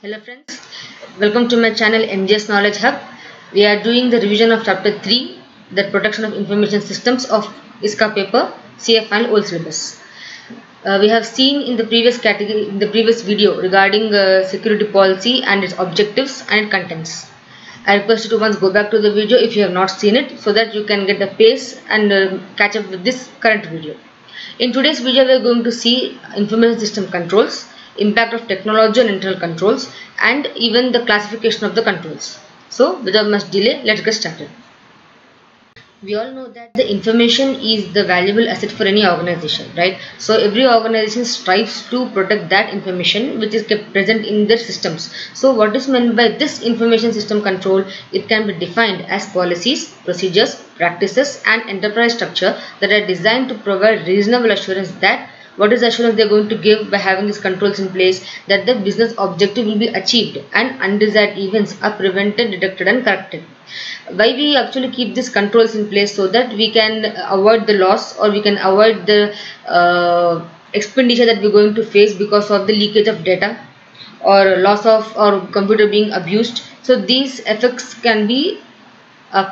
Hello friends, welcome to my channel MJS Knowledge Hub. We are doing the revision of chapter 3, the protection of information systems of ISCA paper, CF and old syllabus. We have seen in the previous category, in the previous video regarding security policy and its objectives and contents. I request you to once go back to the video if you have not seen it, so that you can get the pace and catch up with this current video. In today's video, we are going to see information system controls, impact of technology on internal controls, and even the classification of the controls. So without much delay, let's get started. We all know that the information is the valuable asset for any organization, right? So every organization strives to protect that information which is kept present in their systems. So what is meant by this information system control? It can be defined as policies, procedures, practices and enterprise structure that are designed to provide reasonable assurance that what is the assurance they are going to give by having these controls in place, that the business objective will be achieved and undesired events are prevented, detected and corrected. Why we actually keep these controls in place? So that we can avoid the loss, or we can avoid the expenditure that we are going to face because of the leakage of data or loss of or computer being abused. So these effects can be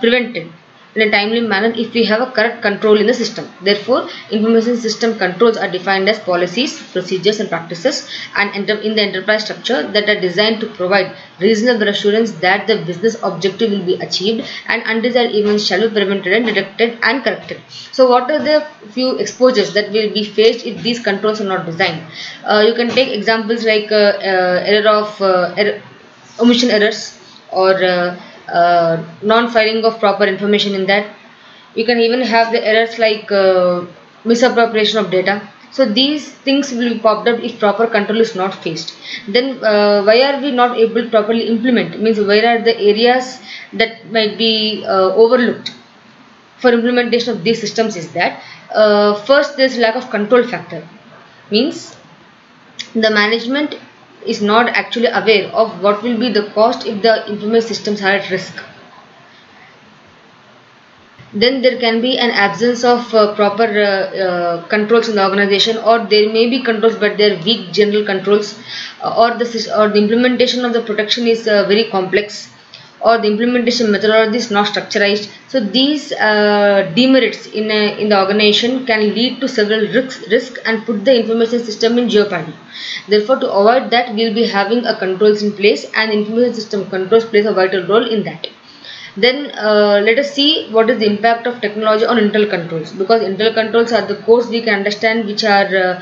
prevented in a timely manner if we have a correct control in the system. Therefore, information system controls are defined as policies, procedures and practices and in the enterprise structure that are designed to provide reasonable assurance that the business objective will be achieved and undesired events shall be prevented and detected and corrected. So what are the few exposures that will be faced if these controls are not designed? You can take examples like omission errors or non-filing of proper information in that. You can even have the errors like misappropriation of data. So these things will be popped up if proper control is not faced. Then why are we not able to properly implement? Means where are the areas that might be overlooked for implementation of these systems is that first, there is lack of control factor. Means the management is not actually aware of what will be the cost if the information systems are at risk. Then there can be an absence of proper controls in the organization, or there may be controls but they are weak general controls, or the implementation of the protection is very complex, or the implementation methodology is not structurized. So these demerits in the organization can lead to several risks and put the information system in jeopardy. Therefore, to avoid that, we will be having a controls in place, and information system controls plays a vital role in that. Then let us see what is the impact of technology on internal controls, because internal controls are the cores we can understand which are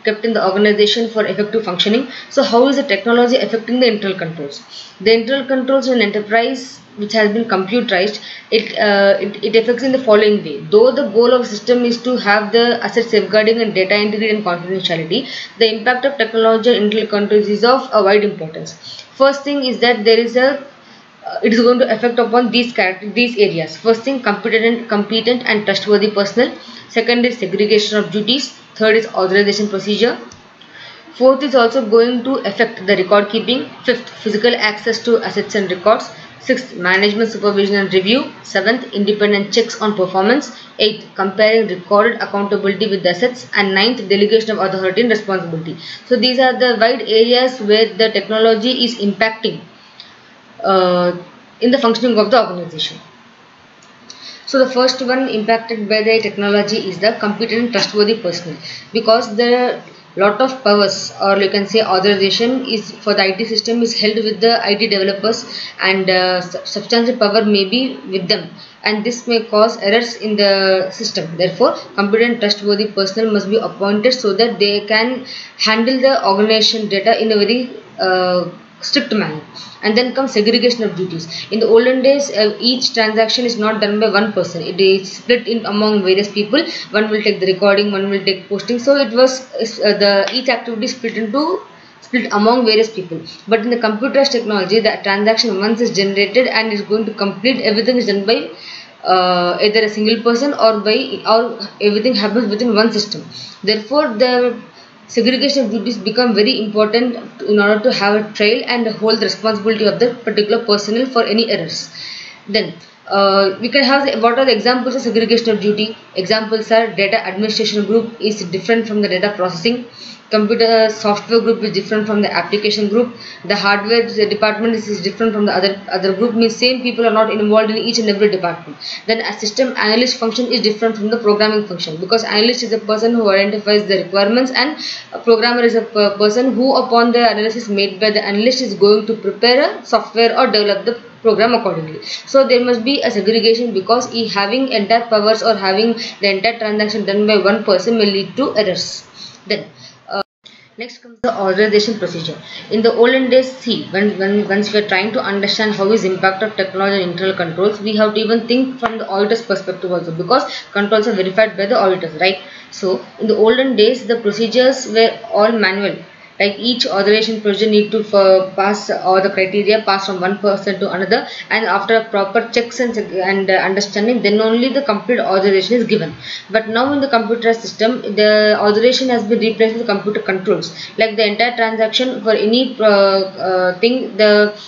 kept in the organization for effective functioning. So how is the technology affecting the internal controls? The internal controls in enterprise which has been computerized, it affects in the following way. Though the goal of the system is to have the asset safeguarding and data integrity and confidentiality, the impact of technology on internal controls is of a wide importance. First thing is that there is it is going to affect upon these areas. First thing, competent and trustworthy personnel. Second is segregation of duties. Third is authorization procedure. Fourth is also going to affect the record keeping. Fifth, physical access to assets and records. Sixth, management supervision and review. Seventh, independent checks on performance. Eighth, comparing recorded accountability with assets. And ninth, delegation of authority and responsibility. So these are the wide areas where the technology is impacting in the functioning of the organization. So the first one impacted by the technology is the competent and trustworthy personnel, because the lot of powers, or you can say authorization, is for the IT system is held with the IT developers, and substantial power may be with them, and this may cause errors in the system. Therefore, competent and trustworthy personnel must be appointed so that they can handle the organization data in a very strict manner. And then comes segregation of duties. In the olden days, each transaction is not done by one person. It is split in among various people. One will take the recording, one will take posting. So it was each activity split among various people. But in the computerized technology, the transaction once is generated and is going to complete, everything is done by either a single person or everything happens within one system. Therefore, the segregation of duties become very important in order to have a trail and hold the responsibility of the particular personnel for any errors. Then we can have what are the examples of segregation of duty? Examples are data administration group is different from the data processing. computer software group is different from the application group. The hardware department is different from the other group, means same people are not involved in each and every department. Then a system analyst function is different from the programming function, because analyst is a person who identifies the requirements, and a programmer is a person who, upon the analysis made by the analyst, is going to prepare a software or develop the program accordingly. So there must be a segregation, because having entire powers or having the entire transaction done by one person may lead to errors. Then next comes the authorization procedure. In the olden days, see, once we are trying to understand how is impact of technology on internal controls, we have to even think from the auditor's perspective also, because controls are verified by the auditors, right? So in the olden days, the procedures were all manual. Like each authorization procedure need to pass all the criteria, pass from one person to another, and after a proper checks and understanding, then only the complete authorization is given. But now in the computer system, the authorization has been replaced with computer controls. Like the entire transaction for any thing, the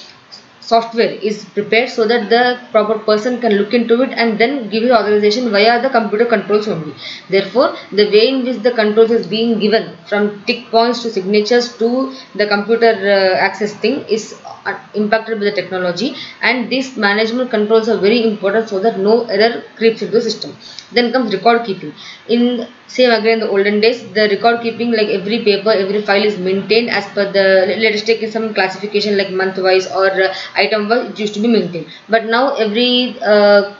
software is prepared so that the proper person can look into it and then give his authorization via the computer controls only. Therefore, the way in which the controls is being given, from tick points to signatures to the computer access thing, is impacted by the technology, and these management controls are very important so that no error creeps into the system. Then comes record keeping. In same again the olden days, the record keeping, like every paper, every file is maintained as per the, let us take some classification like month wise or item wise, it used to be maintained. But now every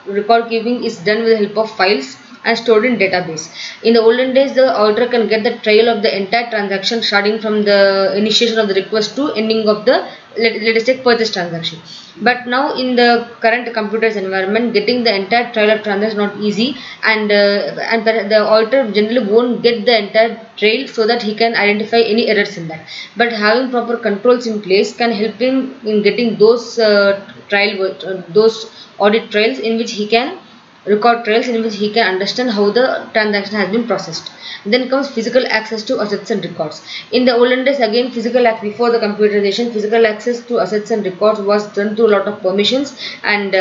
record keeping is done with the help of files and stored in database. In the olden days, the auditor can get the trail of the entire transaction, starting from the initiation of the request to ending of the, let us take purchase transaction. But now in the current computers environment, getting the entire trail of transaction is not easy, and the auditor generally won't get the entire trail so that he can identify any errors in that. But having proper controls in place can help him in getting those those audit trails, in which he can record trails, in which he can understand how the transaction has been processed. Then comes physical access to assets and records. In the olden days, again, before the computerization, physical access to assets and records was done to a lot of permissions, and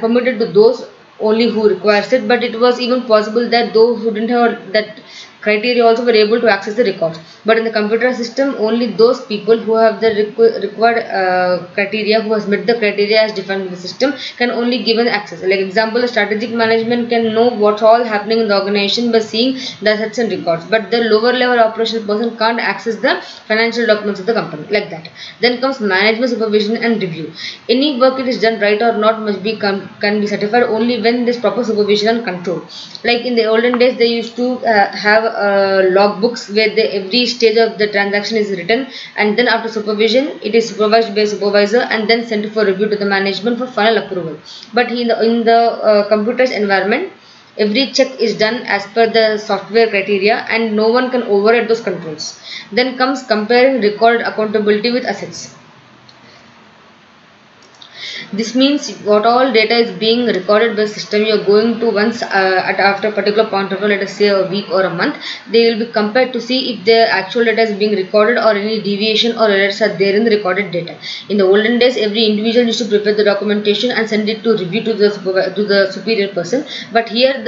permitted to those only who requires it. But it was even possible that those who didn't have that criteria also were able to access the records. But in the computer system, only those people who have the required criteria, who has met the criteria as defined in the system, can only given access. Like example, the strategic management can know what's all happening in the organization by seeing the assets and records, but the lower level operational person can't access the financial documents of the company, like that. Then comes management supervision and review. Any work it is done right or not must be can be certified only when there is proper supervision and control. Like in the olden days, they used to have logbooks where every stage of the transaction is written, and then after supervision it is supervised by a supervisor and then sent for review to the management for final approval. But in the computer's environment, every check is done as per the software criteria, and no one can override those controls. Then comes comparing record accountability with assets. This means what all data is being recorded by the system, you are going to once after a particular point of time, let us say a week or a month, they will be compared to see if the actual data is being recorded or any deviation or errors are there in the recorded data. In the olden days, every individual used to prepare the documentation and send it to review to the superior person. But here in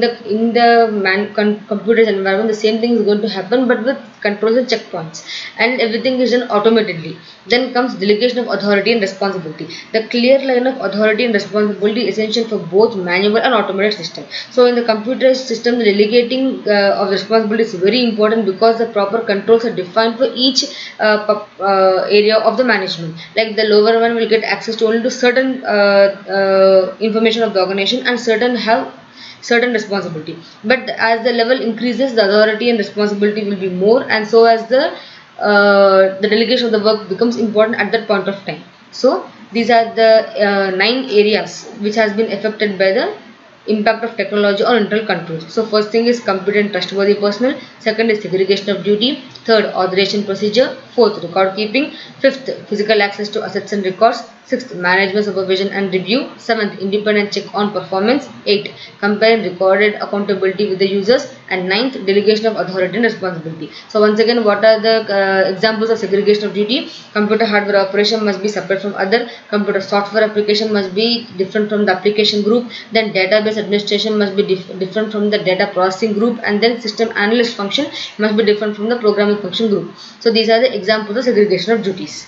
the computer's environment, the same thing is going to happen, but with controls and checkpoints, and everything is done automatically. Then comes delegation of authority and responsibility. The clear line of authority and responsibility is essential for both manual and automated system. So in the computer system, the delegating of responsibility is very important, because the proper controls are defined for each area of the management. Like the lower one will get access to only to certain information of the organization, and certain have certain responsibility. But as the level increases, the authority and responsibility will be more, and so as the delegation of the work becomes important at that point of time. So these are the 9 areas which has been affected by the impact of technology on internal controls. So first thing is competent trustworthy personnel, second is segregation of duty, third authorization procedure, fourth record keeping, fifth physical access to assets and records, sixth management supervision and review, seventh independent check on performance, 8 compare recorded accountability with the users, And ninth, delegation of authority and responsibility. So once again, what are the examples of segregation of duty? Computer hardware operation must be separate from other. Computer software application must be different from the application group. Then database administration must be different from the data processing group. And then system analyst function must be different from the programming function group. So these are the examples of segregation of duties.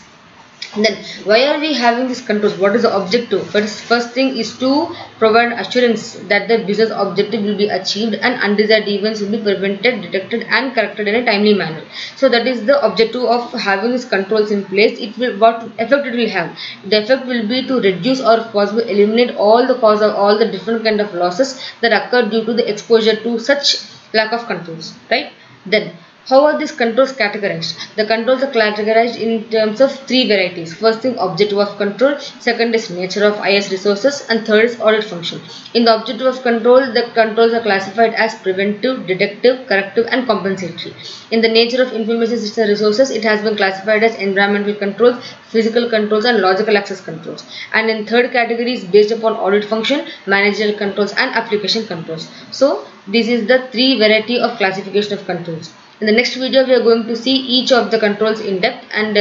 Then why are we having these controls? What is the objective? First thing is to provide assurance that the business objective will be achieved and undesired events will be prevented, detected and corrected in a timely manner. So that is the objective of having these controls in place. It will, what effect it will have? The effect will be to reduce or if possible eliminate all the cause of all the different kind of losses that occur due to the exposure to such lack of controls, right? Then how are these controls categorized? The controls are categorized in terms of three varieties. First thing, objective of control. Second is nature of IS resources. And third is audit function. In the objective of control, the controls are classified as preventive, detective, corrective and compensatory. In the nature of information system resources, it has been classified as environmental controls, physical controls and logical access controls. And in third category is based upon audit function, managerial controls and application controls. So this is the three variety of classification of controls. In the next video, we are going to see each of the controls in depth, and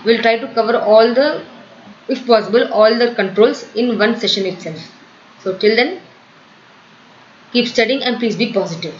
we'll try to cover all the, if possible, all the controls in one session itself. So till then, keep studying and please be positive.